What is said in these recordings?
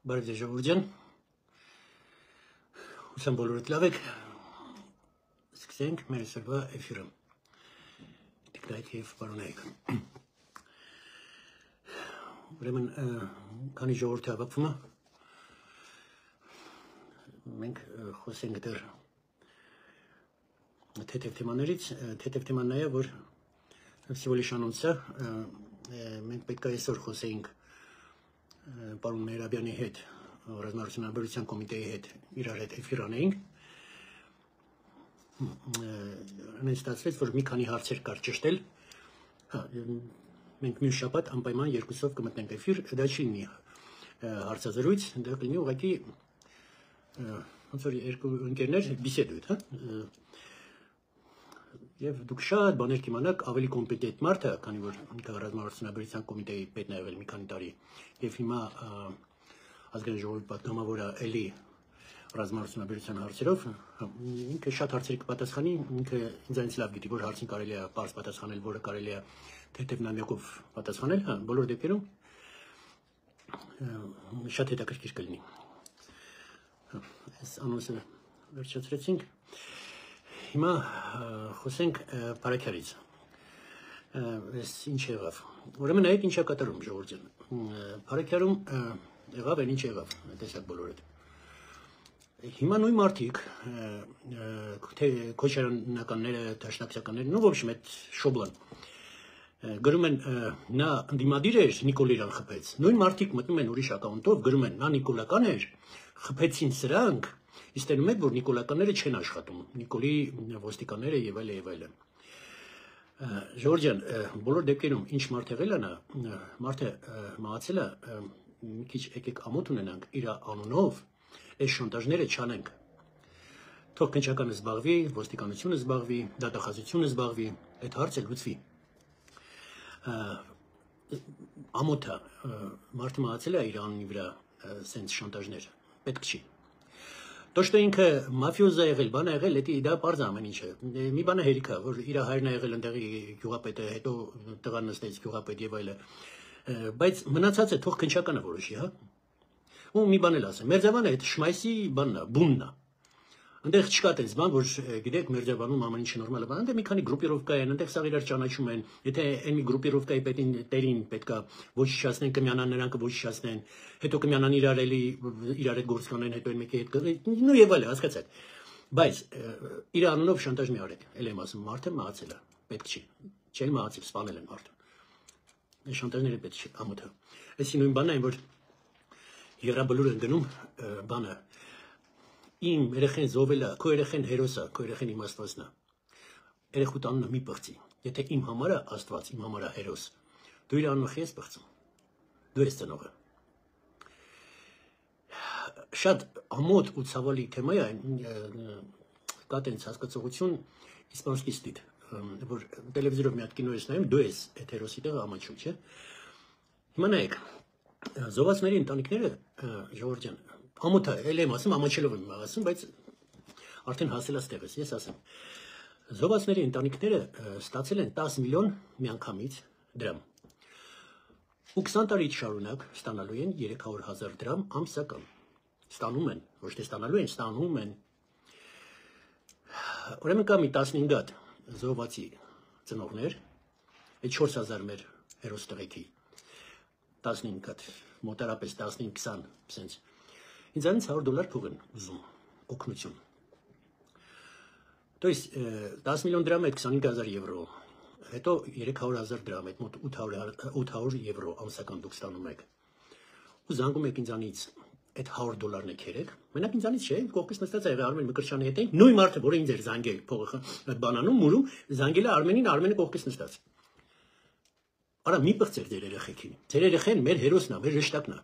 Բարև ձեզ ժողովուրդ ջան, հուսամ բոլորդ լավ եք, սկսենք մեր այսօրվա էֆիրը, տիկնայք և պարոնայք, ուրեմն քանի ժողովուրդը հավաքվում է, մենք խոսենք դեռ թեթև թեմաներից, թեթև թեման նա է, որ всего-лишь անոնց է, մենք պետք է այսօր խոսեինք պարոն Մեհրաբյանի հետ, ռազմավարության կոմիտեի հետ իրար հետ էֆիր անեինք, այնպես ստացվեց, որ մի քանի հարցեր կար ճշտել, մենք մյուս շաբաթ անպայման երկուսով կմտնենք էֆիր, դա չի լինի հարցազրույց, դա կլինի ուղղակի ոնց որ երկու ընկերներ բիսեդույթ, Եվ դուք շատ բաներ կիմանաք ավելի կոմպետենտ մարդ է, քանի որ ռազմավարության կոմիտեի պետն է եղել մի քանի տարի, եւ հիմա ազգային ժողովի պատգամավոր է էլի ռազմավարության հարցերով, ինքը շատ հարցերի կպատասխանի, ինքը ինձանից լավ գիտի, որ հարցին կարելի է պարզ պատասխանել, որը կարելի է թեթև նամակով պատասխանել, բոլոր դեպքերում շատ հետաքրքիր կլինի։ Այս անոնսը վերջացրեցինք։ Հիմա խոսենք Փարաքյալից, ես ինչ եղավ, ուրեմն նայեք ինչ է կատարում ժողովուրդ ջան, Փարաքյալում եղավ այն ինչ եղավ, տեսակ բոլորդ, հիմա նույն մարդիկ, թե քոչարանականները, դաշնակցականները, ну в общем այդ շոբլան, գրում են նա ընդդիմադիր էր, Նիկոլիրան խփեց, նույն մարդիկ մտնում են ուրիշ ակաունտով, գրում են նա նիկոլական էր, խփեցին սրանք, Իսկ տենում եք, որ նիկոլականները չեն աշխատում, Նիկոլի ոստիկանները եւ այլն։ Ժողովուրդ ջան, բոլոր դեպքերում ինչ մարդ եղել է նա, մարդը մահացել է, մի քիչ եկեք ամոթ ունենանք իր անունով, այս շանտաժները չանենք։ Թող քննչականը զբաղվի, ոստիկանությունը զբաղվի, դատախազությունը զբաղվի, այդ հարցը լուծվի։ Ամոթը մարդը մահացել է իր անունի վրա սենց շանտաժներ, պետք չի։ То, что ինքը մաֆիոզա եղել, բան է եղել, դա պարզ ամեն ինչ է։ Մի բան է հերիք է, որ իր հայրն է եղել ընդեղի գյուղապետը, հետո տղան նստեց գյուղապետ եւ այլն։ Բայց մնացածը թող քնչականը որոշի, հա։ Ու մի բան էլ ասեմ, Մերձավանը այդ Շմայսի բանն է, բունն է։ Այնտեղ չկա տես բան, որ գիտեք Մերձավանում ամեն ինչը նորմալ է, բան, այնտեղ մի քանի գրուպիրովկա են, այնտեղ սա իրար ճանաչում են, եթե այն մի գրուպիրովկայի տերին պետքա ոչնչացնեն, կմյանան նրանք ոչնչացնեն, հետո կմյանան իրար էլի իրար հետ գործ կանեն, հետո այն մեկի հետ նու եւ այլն, հասկացաք։ Բայց իր անունով շանտաժ մի արեք, ել եմ ասում, մարդը մահացել է, պետք չի, չէ մահացել, սպանել են մարդը։ Այս շանտաժները պետք չի, ամոթը։ Այսի նույն բանն է, որ Եղրաբլուր են գնում բանը Իմ երեխեն զովել է, քո երեխեն հերոս է, քո երեխեն իմաստվածն է։ Երեխուդ անունը մի պղծի։ Եթե իմ համար է Աստված, իմ համար է հերոս, դու իր անունը ես պղծում։ Դու ես ծնողը։ Շատ ամոթ ու ցավալի թեմա է, կա տենց հասկացողություն իսպանский ստիդ, որ տելևիզորով մի հատ կինո ես նայում, դու ես այդ հերոսի տեղը ամաչում, չէ։ Հիմա նայեք, զոհվածների ընտանիքները, ժողովուրդ ջան, Ամոթը, էլ եմ ասում, ամաչելով եմ ասում, բայց արդեն հասել է ստեղից, ես ասեմ։ Զոհվածների ընտանիքները ստացել են 10 միլիոն միանգամից դրամ։ Ու 20 տարի շարունակ ստանալու են 300,000 դրամ ամսական։ Ստանում են, ոչ թե ստանալու են, ստանում են։ Ուրեմն կա մի 15 հատ զոհվածի ծնողներ, այդ 4,000 մեր հերոս տղեկի 15 հատ, մոտարապես 15-20 սենց Ինձանից $100 փող են ուզում, օգնություն։ То есть 10 միլիոն դրամ այդ 25,000 եվրո, հետո 300,000 դրամ այդ մոտ 800 եվրո ամսական դուք ստանում եք։ Ու զանգում եք ինձանից այդ $100-ն եք երեք, մենակ ինձանից չէ, կողքից նստած է եղել Արմեն Մկրտչյանի հետ էին, նույն մարդը, որը ինձ էր զանգել փողը բանանում, մուրում, զանգել է Արմենին, Արմենը կողքից նստած։ Արա մի պղծեր ձեր երեխեքին։ Ձեր երեխեն մեր հերոսն է, մեր հրեշտակն է։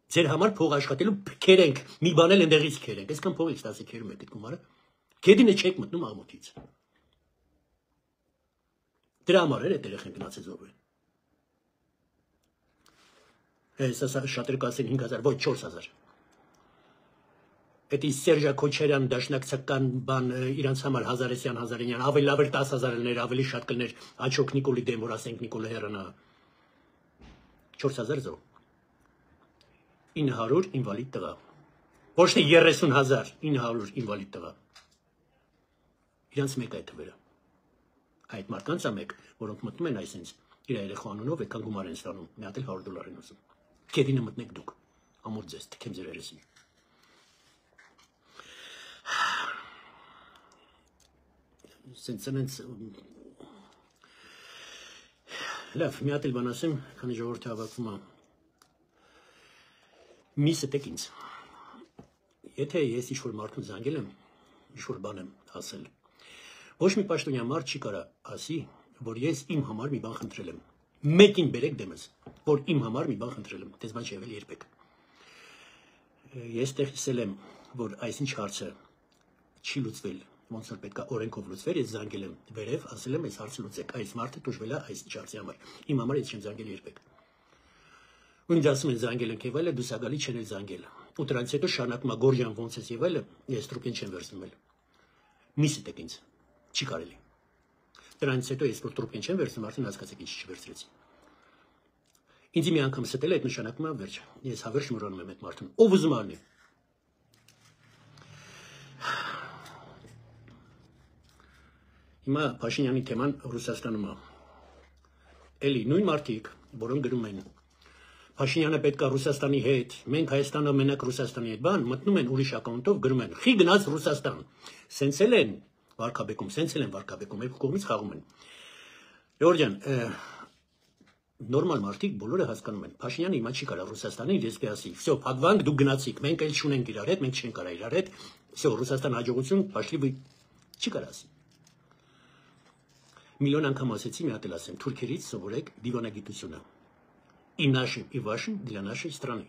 Ձեր համար փող աշխատելու քերենք, մի բան էլ ընդեղից քերենք, այսքան փողից ստացի քերում եք այդ գումարը, քեդինը չեք մտնում աղմուկից։ Դրա համար էր այդ երեխեն գնացել զոհվել։ Հեսա շատերը կասեն 5,000, ոչ 4,000։ Էդի Սերժա Քոչարյան դաշնակցական բան իրանց համար Հազարեսյան, Հազարենյան, ավելի լավ էր 10,000 լներ, ավելի շատ կլներ աչոք Նիկոլի դեմ, որ ասենք Նիկոլը հեռանա։ 4,000 զոհ։ 900 ինվալիդ տղա։ Ոչ թե 30,000, 900 ինվալիդ տղա։ Իրանց մեկ այդ թվերը։ Այդ մարդկանց է մեկ, որոնք մտնում են այսինչ իր երեխու անունով այդքան գումար են ստանում, մի հատ էլ $100 են ուզում։ Կեդինը մտնեք դուք, ամուր ձեզ, թքեմ ձեր երեսին։ Սենց լավ, մի հատ էլ բան ասեմ, քանի ժողովուրդը հավաքվում է։ Մի ստեք ինձ։ Եթե ես ինչ-որ մարդուն զանգել եմ, ինչ-որ բան եմ ասել, ոչ մի պաշտոնյա մարդ չի կարա ասի, որ ես իմ համար մի բան խնդրել եմ։ Մեկին բերեք դեմս, որ իմ համար մի բան խնդրել եմ, դες բան չի եղել երբեք։ Ես տեսել եմ, որ այսինչ հարցը չի լուծվել, ոնց որ պետք է օրենքով լուծվեր, ես զանգել եմ վերև, ասել եմ այս հարցը լուծեք, այս մարդը դժվել է այս հարցի համար։ Իմ համար ես չեմ զանգել երբեք։ Ու ինձ ասում են զանգել ենք եւ այլը, դու սա գալի չեն էլ զանգել։ Ու դրանից հետո շարունակում է Գորջյան ոնց ես եւ այլը, ես տրուկին չեմ վերցնում էլ։ Մի ստեք ինձ, չի կարելի։ Դրանից հետո ես որ տրուկին չեմ վերցնում, արդեն հասկացեք ինչ չվերցրեցի։ Ինձ մի անգամ ստել է, այդ նշանակում է վերջ։ Ես հավերժ մոռանում եմ այդ մարդուն։ Ով ուզում ալնի։ Հիմա Փաշինյանի թեման Ռուսաստանում է։ Էլի նույն մարդիկ, որոնք գրում են Փաշինյանը պետք է Ռուսաստանի հետ, մենք Հայաստանը մենակ Ռուսաստանի հետ, բան մտնում են ուրիշ ակաունտով գրում են, խի գնաց Ռուսաստան։ Սենց էլ են վարկաբեկում, այդ կողմից խաղում են։ Ժորժ ջան, նորմալ մարդիկ բոլորը հասկանում են։ Փաշինյանը հիմա չի կարա Ռուսաստանին ես կասի, «Վсё, փակվանք, դուք գնացիք, մենք էլ չունենք իրար հետ, մենք չենք կարա իրար հետ, վсё, Ռուսաստան հաջողություն, պաշտի вы» չի կարա ասի։ Միլիոն անգամ ասեցի, մի հատ էլ ասեմ, թուրքերից սովորեք դիվանագիտությունը։ И нашим, и вашим для нашей страны։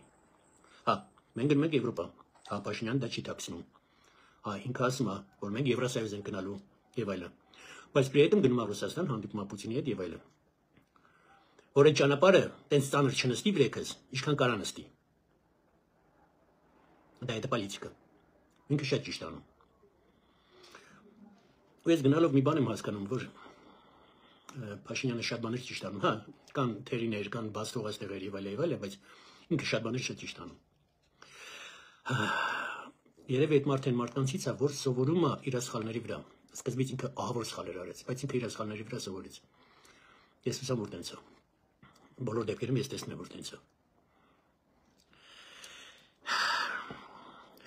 Հա, մենք գնում ենք Եվրոպա։ Հա, Փաշինյանը դա չի թաքցնում։ Հա, ինքը ասում է, որ մենք Եվրոսոյուզ ենք գնալու եւ այլն։ Բայց при этом գնում է Ռուսաստան, հանդիպում է Պուտինի հետ եւ այլն։ Որ այդ ճանապարհը տենց ծանր չնստի վրեքս, ինչքան կարա նստի։ Դա է պոլիտիկա։ Ինքը շատ ճիշտ անում։ Ու ես գնալով մի բան եմ հասկանում, որ Փաշինյանը շատ բաներ ճիշտ անում, հա, կան թերիներ, կան բաց թողածներ եւ այլն, բայց ինքը շատ բաներ շատ ճիշտ անում։ Երևի այդ մարդեն մարդկանցից է, որ սովորում է իր սխալների վրա։ Սկզբից ինքը ահավոր սխալեր արեց, բայց ինքը իր սխալների վրա սովորեց։ Ես հուսամ որ տենց է։ Բոլոր դեպքերում ես տեսնում եմ որ տենց է։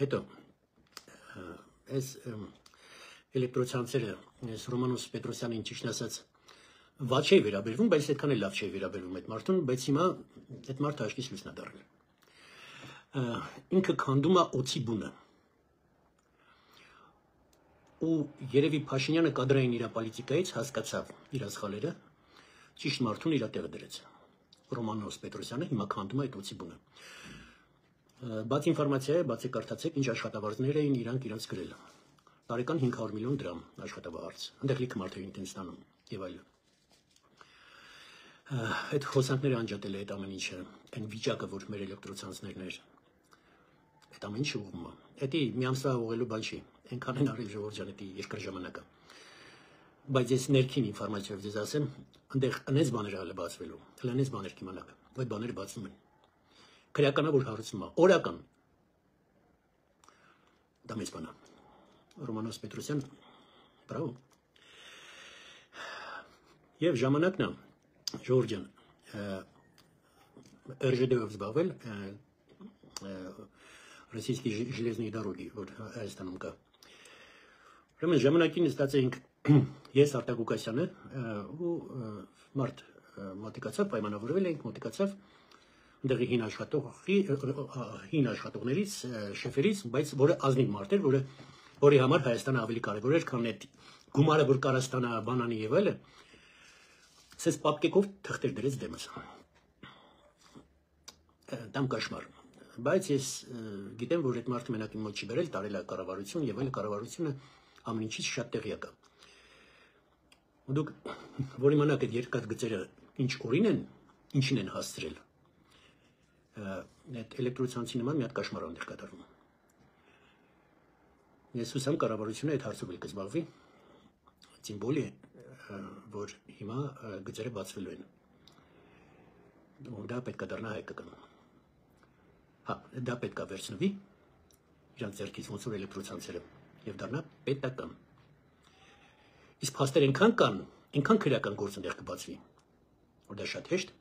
Հետո այս էլեկտրոցանցերը, այս Ռոմանոս Պետրոսյանին ճիշտ ասած վատ չի վերաբերվում, բայց այդքան էլ լավ չի վերաբերվում այդ մարդուն, բայց հիմա այդ մարդը աչքից լույս նա դառել։ Ինքը քանդում է օծի բունը։ Ու երևի Փաշինյանը կադրային իր պոլիտիկայից հասկացավ իր սխալերը, ճիշտ մարդուն իր տեղը դրեց։ Ռոմանոս Պետրոսյանը հիմա քանդում է այդ օծի բունը։ Բաց ինֆորմացիա է, բաց կարդացեք, ինչ աշխատավարձներ էին իրանք իրենց գրել։ Տարեկան 500 միլիոն դրամ աշխատավարձ։ Այնտեղ լիքը մարդեր են ստանում եւ այլն։ Այդ խոսանքները անջատել է այդ ամեն ինչը, այն վիճակը, որ մեր էլեկտրոցանցներն էր։ Այդ ամեն ինչը ուղղում է։ Դա մի ամսվա ուղղելու բան չի։ Այնքան են արել Ժողովուրդ ջան, դա երկար ժամանակ է։ Բայց ես ներքին ինֆորմացիայով ձեզ ասեմ, այնտեղ անես բաներ ալը բացվելու, հլանես բաներ կիմանաք, այդ բաները բացվում են։ Քրեականա որ հարուցում է, օրական։ Դա մեծ բան է։ Ռոմանոս Պետրոսյան, բրավո։ Եվ ժամանակն է, Ժողովուրդ ջան, ՌԺԴ-ով զբաղվել, Российские железные дороги, որ Հայաստանում կա։ Ուրեմն ժամանակին ստացել ենք ես Արտակ Ղուկասյանը ու մարդ մոտիկացավ, պայմանավորվել ենք, մոտիկացավ ընդեղի հին աշխատողներից, շեֆերից, բայց որը ազնիվ մարդ էր, որի համար Հայաստանը ավելի կարևոր էր, քան այդ գումարը, որ Կարաստանը բանանի եւ այլը, սես պապկեկով թղթեր դրեց դեմս։ Դամ կաշմար։ Բայց ես գիտեմ, որ այդ մարդը մենակ իմ մոտ չի բերել, տարել է կառավարություն եւ այլ կառավարությունը ամեն ինչից շատ տեղյակ է։ Ու դուք որ իմանաք այդ երկաթ գծերը ինչ օրին են, ինչին են հասցրել։ Այդ էլեկտրոցանցի նման մի հատ կաշմար այնտեղ կատարվում։ Ես հուսամ կառավարությունը այդ հարցով էլ կզբաղվի։ Սիմվոլ է, որ հիմա գծերը բացվելու են։ Ու դա պետք է դառնա հայկական։ Հա, դա պետք է վերցնվի իրանց ձեռքից ոնց որ էլեկտրոցանցերը եւ դառնա պետական։ Իսկ փաստեր այնքան կան, այնքան քրեական գործ այնտեղ կբացվի, որ դա շատ հեշտ,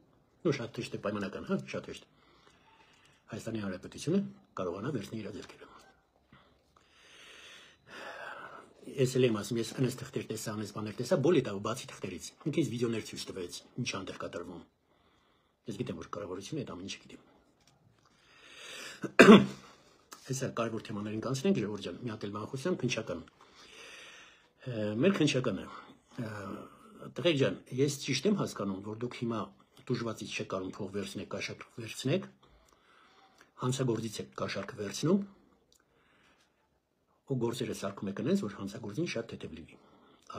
նո շատ հեշտ է պայմանական, հա, շատ հեշտ։ Հայաստանի Հանրապետությունը կարողանա վերցնել իր ձեռքերը։ Ես էլ եմ ասում, ես անես թղթեր տեսա, անես բաներ տեսա, բոլի տա ու բացի թղթերից։ Ինքնից վիդեոներ ցույց տվեց, ինչ անտեղ կատարվում։ Ես գիտեմ, որ կառավարությունը այդ ամեն ինչը գիտի։ Հեսա կարևոր թեմաներին կանցնենք, Ժողովուրդ ջան, մի հատ էլ բան խոսեմ, քննչական։ Մեր քննչականը, տղեկ ջան, ես ճիշտ եմ հասկանում, որ դուք հիմա դժվարից չեք կարող փող վերցնեք, կաշառք վերցնեք, հանցագործից եք կաշառք վերցնում, ու գործերը սարքում եք այնպես, որ հանցագործին շատ թեթև լինի։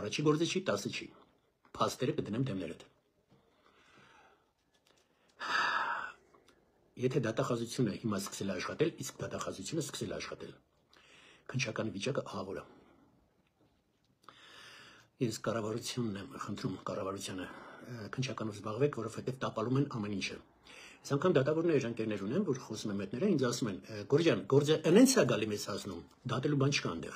Առաջի գործը չի, 10-ը չի։ Փաստերը կդնեմ դեմներդ։ Եթե դատախազությունը հիմա սկսել է աշխատել, իսկ դատախազությունը սկսել է աշխատել, քննչականի վիճակը ահավոր է։ Ես կառավարությունն եմ խնդրում, կառավարությանը քննչականով զբաղվեք, որովհետև տապալում են ամեն ինչը։ Այս անգամ դատավորներ ընկերներ ունեմ, որ խոսում են մետները, ինձ ասում են, Գորջան, գործը այնց է գալի մեզ հասնում, դատելու բան չկա այնտեղ։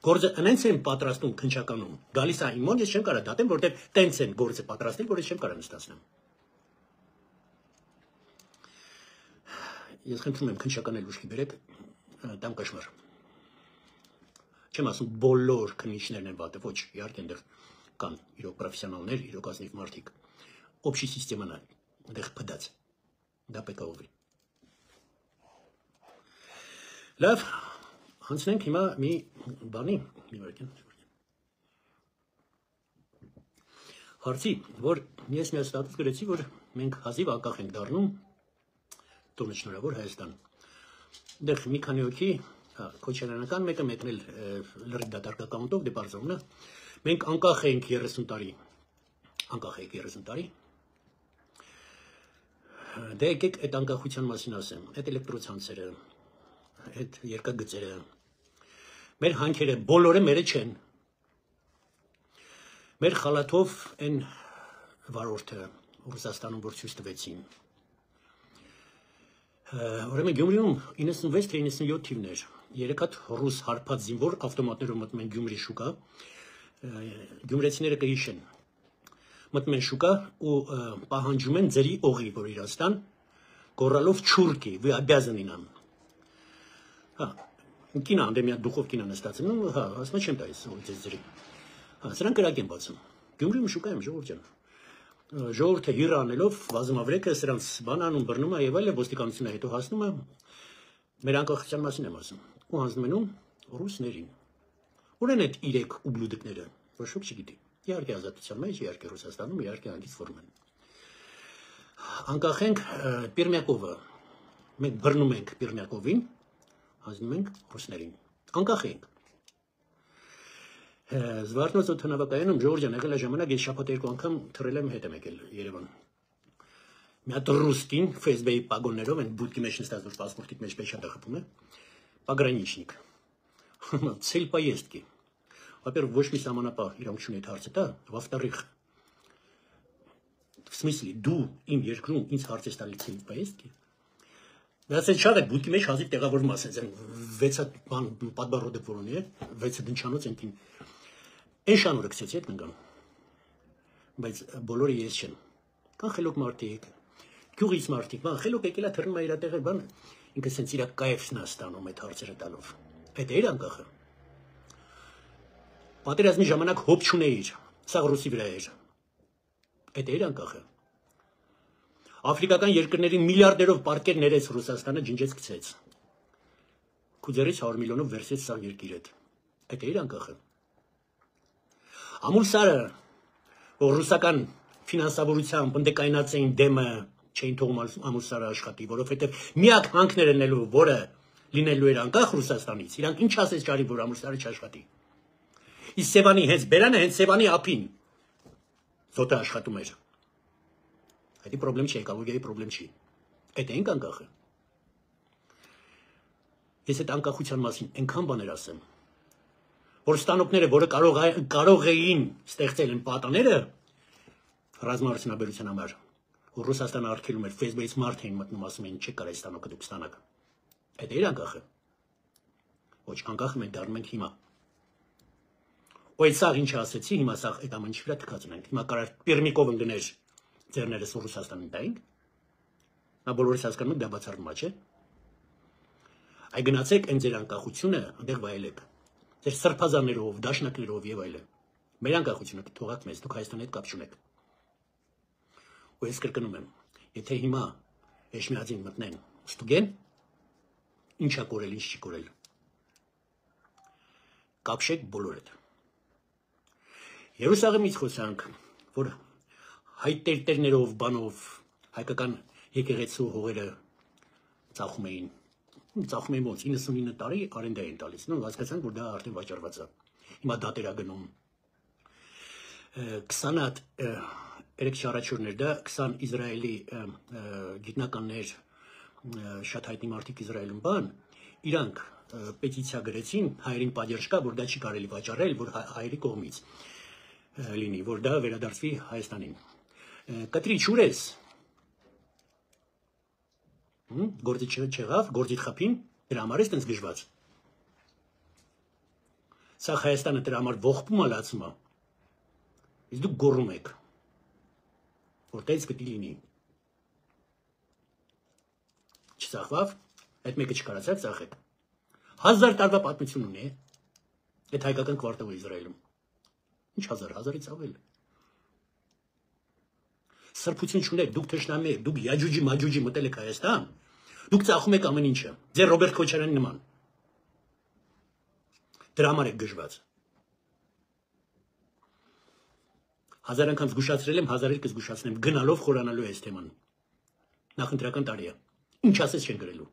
Գործը այնց են պատրաստում քննչականում, գալիս է իմ մոտ, ես չեմ կարող դատեմ, որովհետև տենց են գործը պատրաստել, որ ես չեմ կարող նստացնեմ։ Ես խնդրում եմ քննչական էլ ուշքի բերեք, տամ կաշմար։ Չեմ ասում բոլոր քննիչներն են վատը, ոչ, իհարկե այնտեղ կան իրոք պրոֆեսիոնալներ, իրոք ազնիվ մարդիկ։ Օբշի սիստեման է, այնտեղ փդած։ Դա պետք է ուղղի։ Լավ, անցնենք հիմա մի բանի, հարցի, որ ես մի ստատուս գրեցի, որ մենք հազիվ անկախ ենք դառնում, տոնը շնորհավոր Հայաստան։ Դեռ մի քանի հոգի, Քոչարյանական մեկը մեկնել լրիվ դատարկականությամբ դեպարծումն է։ Մենք անկախ ենք 30 տարի։ Անկախ ենք 30 տարի։ Դե եկեք այդ անկախության մասին ասեմ, այդ էլեկտրոցանցերը, այդ երկաթգծերը, մեր հանքերը բոլորը մերը չեն։ Մեր խալաթով այն վարորդը Ռուսաստանում որ ցույց տվեցին։ Ուրեմն Գյումրիում 96 թե 97 թիվներ, 3 հատ ռուս հարբած զինվոր ավտոմատներով մտնում են Գյումրի շուկա, գյումրեցիները կհիշեն, մտնում են շուկա ու պահանջում են ձերի օղի, որ Իրաստան, գոռալով չուրկի, вы обязаны нам։ Հա, կինա, դե մի հատ դուխով կինա նստած եմ, հա, ասում չեմ տալիս ձերի։ Հա, սրանք կրակ են բացում։ Գյումրիում շուկա եմ, ժողովուրդ ջան։ Ժողովուրդը հիր անելով վազմավրեկը սրանց բան անում բռնում է եւ այլն ոստիկանությունը հետո հասնում է մեր անկախության մասին եմ ասում ու հանձնում են ռուսներին ուր են այդ 3 ուբլուդիկները ոչ ոք չգիտի իհարկե ազատության մեջ իհարկե Ռուսաստանում իհարկե անգից ֆորում են անկախ ենք Պիրմյակովը մենք բռնում ենք Պիրմյակովին հանձնում ենք ռուսներին անկախ ենք Զվարթնոց օդանավակայանում Ժողովուրդ ջան, եկել է ժամանակ ես շաբաթ 2 անգամ թռել եմ հետ եմ եկել Երևան։ Մի հատ ռուսկին Facebook-ի պագոններով են բուտկի մեջ նստած որ паспортի մեջ печата խփում է։ Пограничник։ Цель поездки. Во-первых, ոչ մի սահմանապահ իրավունք չունի այդ հարցը տա, во-вторых, в смысле, դու իմ երկրում ինձ հարց ես տալիս цель поездки։ Դասել շատ է բուտկի մեջ հազիվ տեղավորում ասենց են 6 հատ բան պատբարոդը որ ունի, 6 դնչանոց ենքին Այն շանուրը գցեցի հետ կնգամ, բայց բոլորը ես չեմ, կան խելոք մարդիկ, գյուղից մարդիկ, բան խելոք եկել է թռնում է իր տեղը, բան ինքը սենց իր կայֆն է ստանում այդ հարցերը տալով, այդ էր անկախը, պատերազմի ժամանակ հոբ չունեիր, սաղ ռուսի վրա էր, այդ էր անկախը, Աֆրիկական երկրների միլիարդերով պարկեր ներեց Ռուսաստանը ջնջեց գցեց, քուձերից 100 միլիոնով վերցեց սաղ երկիրդ, այդ էր անկախը, Ամուլսարը, որ ռուսական ֆինանսավորությամբ ընդեկայնած էին դեմը չէին թողում ամուլսարը աշխատի, որովհետև միակ հանքներ ելնելու, որը լինելու էր անկախ Ռուսաստանից, իրանք ինչ ասեց ճարի, որ ամուլսարը չաշխատի։ Իսկ Սևանի հենց բերանը, հենց Սևանի ափին զոտը աշխատում էր։ Այդ պրոբլեմ չի, էկոլոգիայի պրոբլեմ չի։ Այդ էինք անկախը։ Ես այդ անկախության մասին այնքան բաներ ասեմ, որ ստանոկները, որը կարող էին ստեղծել են պատաները ռազմարդյունաբերության համար, որ Ռուսաստանը արգելում էր Facebook-ից մարդ էին մտնում, ասում էին չեք կարա ստանոքը դուք ստանաք։ Այդ է իր անկախը։ Ոչ, անկախը մենք դառնում ենք հիմա։ Ու այդ սաղ ինչ ասեցի, հիմա սաղ այդ ամեն ինչի վրա թքած ունենք։ Հիմա կարա Պերմիկով ընկներ ձեռներս Ռուսաստանին տային։ Նա բոլորս հասկանում եք դա բացառվում է, չէ՞։ Այ գնացեք այն ձեր անկախությունը այնտեղ վայելեք։ Ձեր սրբազաններով, դաշնակներով եւ այլն։ Մեր անկախությունը թողած մեզ, դուք Հայաստանի հետ կապ չունեք։ Ու ես կրկնում եմ, եթե հիմա Էշմիածին մտնեն, ստուգեն, ինչա կորել, ինչ չի կորել։ Կապշեք բոլորդ։ Երուսաղեմից խոսանք, որ հայ տերտերներով, բանով, հայկական եկեղեցու հողերը ծախում էին ոնց 99 տարի արենդա են տալիս, նո հասկացանք, որ դա արդեն վաճառված է։ Հիմա դատերա գնում 20 հատ երեք շարաչորներ դա 20 Իսրայելի գիտնականներ շատ հայտնի մարդիկ Իսրայելում բան, իրանք պետիցիա գրեցին, հայերին պատերժ կա, որ դա չի կարելի վաճառել, որ հայերի կողմից լինի, որ դա վերադարձվի Հայաստանին։ Կտրի չուր ես։ Գործի չեղավ, գործի խփին, դրա համար է տենց գժված։ Սա Հայաստանը դրա համար ողբում է լացում է։ Իսկ դուք գոռում եք, որ տենց պետք է լինի։ Չծախվավ, այդ մեկը չկարացավ ծախեք։ 1000 տարվա պատմություն ունի, այդ հայկական կվարտալը Իսրայելում։ Ինչ 1000, 1000-ից ավել։ Սրբություն չունեք, դուք թշնամի եք, դուք յաջուջի մաջուջի մտել եք Հայաստան, դուք ծախում եք ամեն ինչը, ձեր Ռոբերտ Քոչարյանի նման։ Դրա համար եք գժված։ 1000 անգամ զգուշացրել եմ, 1000-ից կզգուշացնեմ, գնալով խորանալու է այս թեման։ Նախընտրական տարի է։ Ինչ ասես չեն գրելու։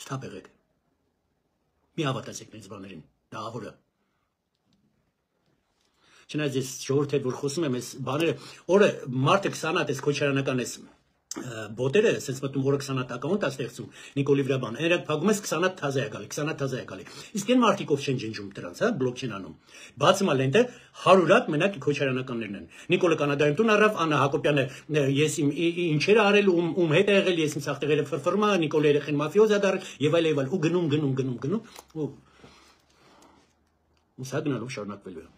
Ստապ եղեք։ Մի հավատացեք այս բաներին, դա ահորը։ Չնայած ես ժողովուրդ հետ որ խոսում եմ այս բաները, օրը մարդը 20 հատ էս քոչարանական էս բոտերը, sense մտնում օրը 20 հատ ակաունտ է ստեղծում, Նիկոլի վրա բան, երեք փակում ես 20 հատ թազա է գալի, 20 հատ թազա է գալի։ Իսկ այն մարդիկով չեն ջնջում դրանց, հա, բլոկչեյն անում։ Բացում է լենտը 100 հատ մենակ քոչարանականներն են։ Նիկոլը Կանադայում տուն առավ, Աննա Հակոբյանը ես իմ ինչեր արել, ում հետ է եղել, ես իմ ցախտեղերը ֆրֆրմա, Նիկոլը երեխեն մաֆիոզա դառել եւ այլ ու գնում ու սա գնալով շարունակվելու է։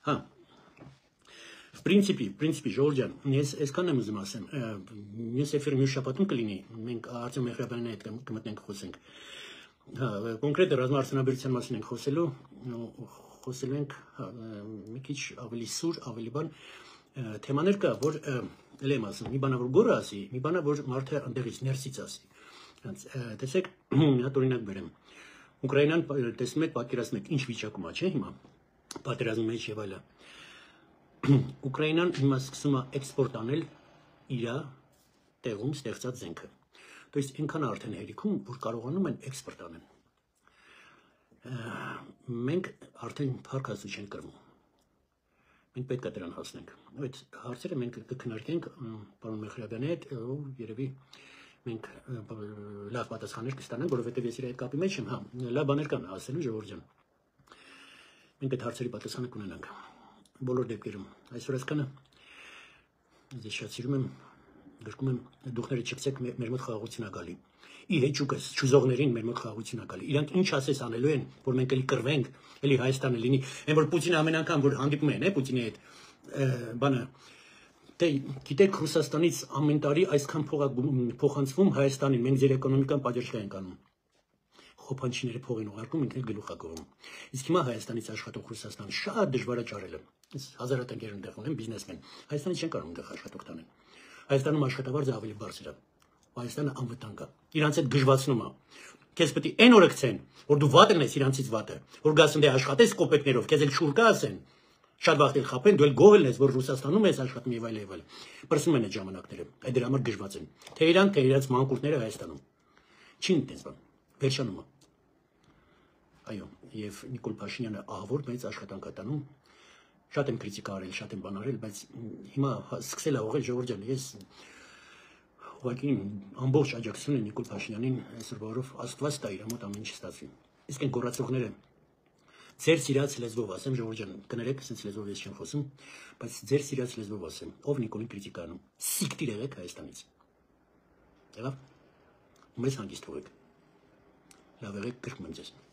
Հա, в принципе, Ժողովուրդ ջան, ես այսքան եմ ուզում ասեմ, մյուս էֆիրը մյուս շաբաթում կլինի, մենք Արտյոմ Մեխրաբյանի հետ կմտնենք խոսենք։ Հա, կոնկրետ ռազմաարդյունաբերության մասին ենք խոսելու ենք մի քիչ ավելի սուր, ավելի բան թեմաներ կա, որ էլ եմ ասում, մի բանա որ գորը ասի, մի բանա որ մարդը ընդեղից ներսից ասի։ Տեսեք, մի հատ օրինակ բերեմ։ Ուկրաինան տեսնում եք, պատկերացնում եք, ինչ վիճակում է, չէ՞ հիմա։ Պատերազմի մեջ եւ այլն։ Ուկրաինան հիմա սկսում է էքսպորտ անել իր տեղում ստեղծած զենքը։ То есть այնքան արդեն հերիքում, որ կարողանում են էքսպորտ անել։ Մենք արդեն փառք Աստծո չենք կրվում։ Մենք պետք է դրան հասնենք։ Այդ հարցերը մենք կքննարկենք պարոն Մեխրաբյանի հետ, երևի մենք լավ պատասխաններ կստանանք, որովհետև ես իր այդ կապի մեջ եմ, հա, լավ բաներ կան ասելու ժողովուրդ ջան։ Մենք այդ հարցերի պատասխանը կունենանք բոլոր դեպքերում։ Այսօր այսքանը ես շատ սիրում եմ, գրկում եմ, դուքները չգցեք մեր մոտ խաղաղություն ա գալի։ Ի հեճուկս ճուզողներին մեր մոտ խաղաղություն ա գալի։ Իրանք ինչ ասես անելու են, որ մենք էլի կռվենք, էլի Հայաստանը լինի։ Այն որ Պուտինը ամեն անգամ որ հանդիպում են, Պուտինի հետ բանը Դե գիտեք Ռուսաստանից ամեն տարի այսքան փող փոխանցվում Հայաստանին, մենք ձեր էկոնոմիկան պատժել ենք անում։ Խոփանչիները փող են ուղարկում, ինքն գլուխ է կողում։ Իսկ հիմա Հայաստանից աշխատող Ռուսաստան շատ դժվար է ճարելը։ Ես հազարատ ընկեր ընդեղ ունեմ բիզնեսմեն։ Հայաստանից չեն կարող ընդեղ աշխատող տանել։ Հայաստանում աշխատավարձը ավելի բարձր է։ Հայաստանը անվտանգ է։ Իրանց հետ գժվացնում է։ Քեզ պետք է այն օրը գցեն, որ դու վատն ես իրանցից վատը, որ գաս ընդե աշխատես կոպեկներով, քեզ էլ շուր կա ասեն։ Շատ վաղ էլ խափեն, դու էլ գողել ես, որ Ռուսաստանում ես աշխատում եւ այլ։ Պրսում են այդ ժամանակները, այդ դրա համար գժված են։ Թե իրանք, թե իրաց մանկուրտները Հայաստանում։ Չի ինտես բան, վերջանում է։ Այո, եւ Նիկոլ Փաշինյանը ահավոր մեծ աշխատանք է տանում Շատ եմ քրիտիկա արել, շատ եմ բան արել, բայց հիմա սկսել է ուղղել ժողովուրդ ջան, ես ուղղակի ամբողջ աջակցություն եմ Նիկոլ Փաշինյանին այսօր բարով Աստված տա իր մոտ ամեն ինչ ստացվի։ Իսկ այն կորացողները ձեր սիրած լեզվով ասեմ, ժողովուրդ ջան, կներեք, sense լեզվով ես չեմ խոսում, բայց ձեր սիրած լեզվով ասեմ, ով Նիկոլին քրիտիկա անում, սիկտիր եղեք Հայաստանից։ Եղավ։ Մեզ հանգիստ թողեք։ Լավ եղեք, կրկնում եմ ձեզ։